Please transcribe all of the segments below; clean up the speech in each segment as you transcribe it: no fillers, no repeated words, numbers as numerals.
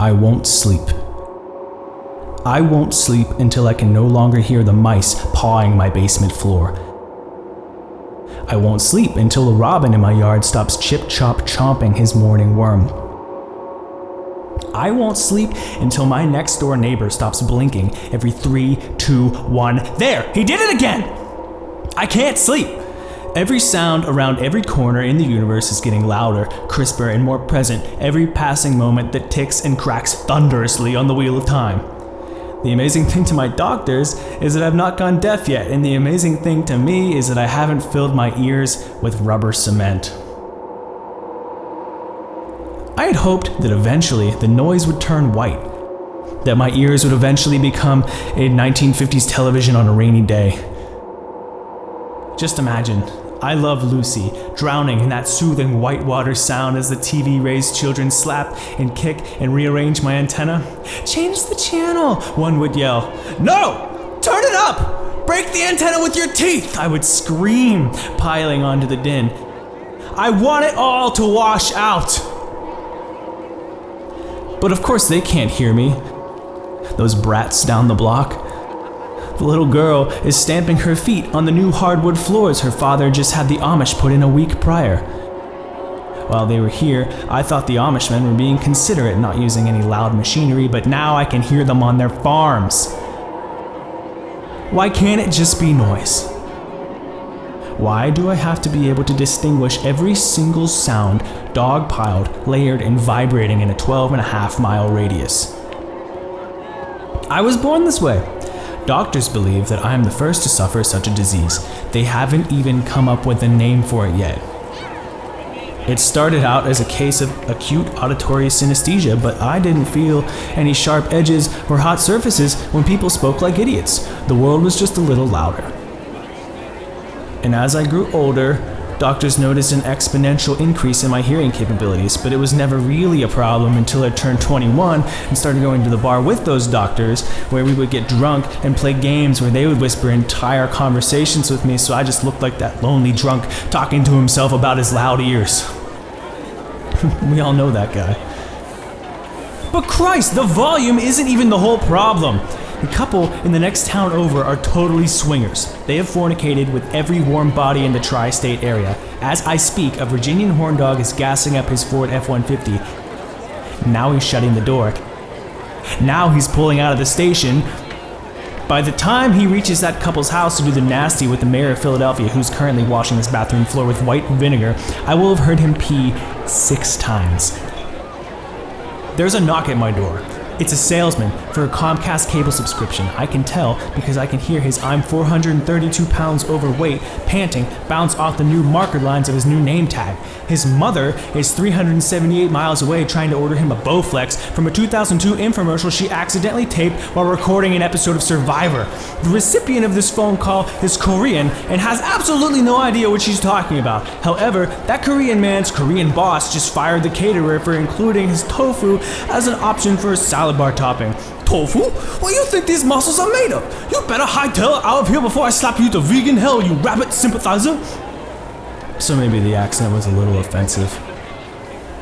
I won't sleep. I won't sleep until I can no longer hear the mice pawing my basement floor. I won't sleep until a robin in my yard stops chip-chop chomping his morning worm. I won't sleep until my next door neighbor stops blinking every 3, 2, 1. There! He did it again! I can't sleep! Every sound around every corner in the universe is getting louder, crisper, and more present every passing moment that ticks and cracks thunderously on the wheel of time. The amazing thing to my doctors is that I've not gone deaf yet, and the amazing thing to me is that I haven't filled my ears with rubber cement. I had hoped that eventually the noise would turn white, that my ears would eventually become a 1950s television on a rainy day. Just imagine, I Love Lucy, drowning in that soothing whitewater sound as the TV raised children slap and kick and rearrange my antenna. "Change the channel," one would yell. "No! Turn it up! Break the antenna with your teeth!" I would scream, piling onto the din. I want it all to wash out! But of course they can't hear me. Those brats down the block. The little girl is stamping her feet on the new hardwood floors her father just had the Amish put in a week prior. While they were here, I thought the Amishmen were being considerate, not using any loud machinery, but now I can hear them on their farms. Why can't it just be noise? Why do I have to be able to distinguish every single sound dog-piled, layered, and vibrating in a 12.5-mile radius? I was born this way. Doctors believe that I am the first to suffer such a disease. They haven't even come up with a name for it yet. It started out as a case of acute auditory synesthesia, but I didn't feel any sharp edges or hot surfaces when people spoke like idiots. The world was just a little louder. And as I grew older, doctors noticed an exponential increase in my hearing capabilities, but it was never really a problem until I turned 21 and started going to the bar with those doctors, where we would get drunk and play games where they would whisper entire conversations with me, so I just looked like that lonely drunk talking to himself about his loud ears. We all know that guy. But Christ, the volume isn't even the whole problem. The couple in the next town over are totally swingers. They have fornicated with every warm body in the tri-state area. As I speak, a Virginian horn dog is gassing up his Ford F-150. Now he's shutting the door. Now he's pulling out of the station. By the time he reaches that couple's house to do the nasty with the mayor of Philadelphia, who's currently washing his bathroom floor with white vinegar, I will have heard him pee 6 times. There's a knock at my door. It's a salesman for a Comcast cable subscription. I can tell because I can hear his "I'm 432 pounds overweight" panting bounce off the new marker lines of his new name tag. His mother is 378 miles away trying to order him a Bowflex from a 2002 infomercial she accidentally taped while recording an episode of Survivor. The recipient of this phone call is Korean and has absolutely no idea what she's talking about. However, that Korean man's Korean boss just fired the caterer for including his tofu as an option for a salad bar topping. Tofu? What do you think these muscles are made of? You better hightail it out of here before I slap you to vegan hell, you rabbit sympathizer. So maybe the accent was a little offensive.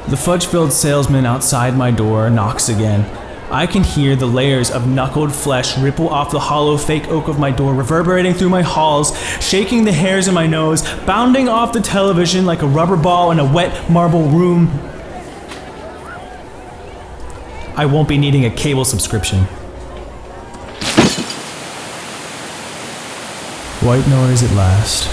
The fudge-filled salesman outside my door knocks again. I can hear the layers of knuckled flesh ripple off the hollow fake oak of my door, reverberating through my halls, shaking the hairs in my nose, bounding off the television like a rubber ball in a wet marble room. I won't be needing a cable subscription. White noise at last.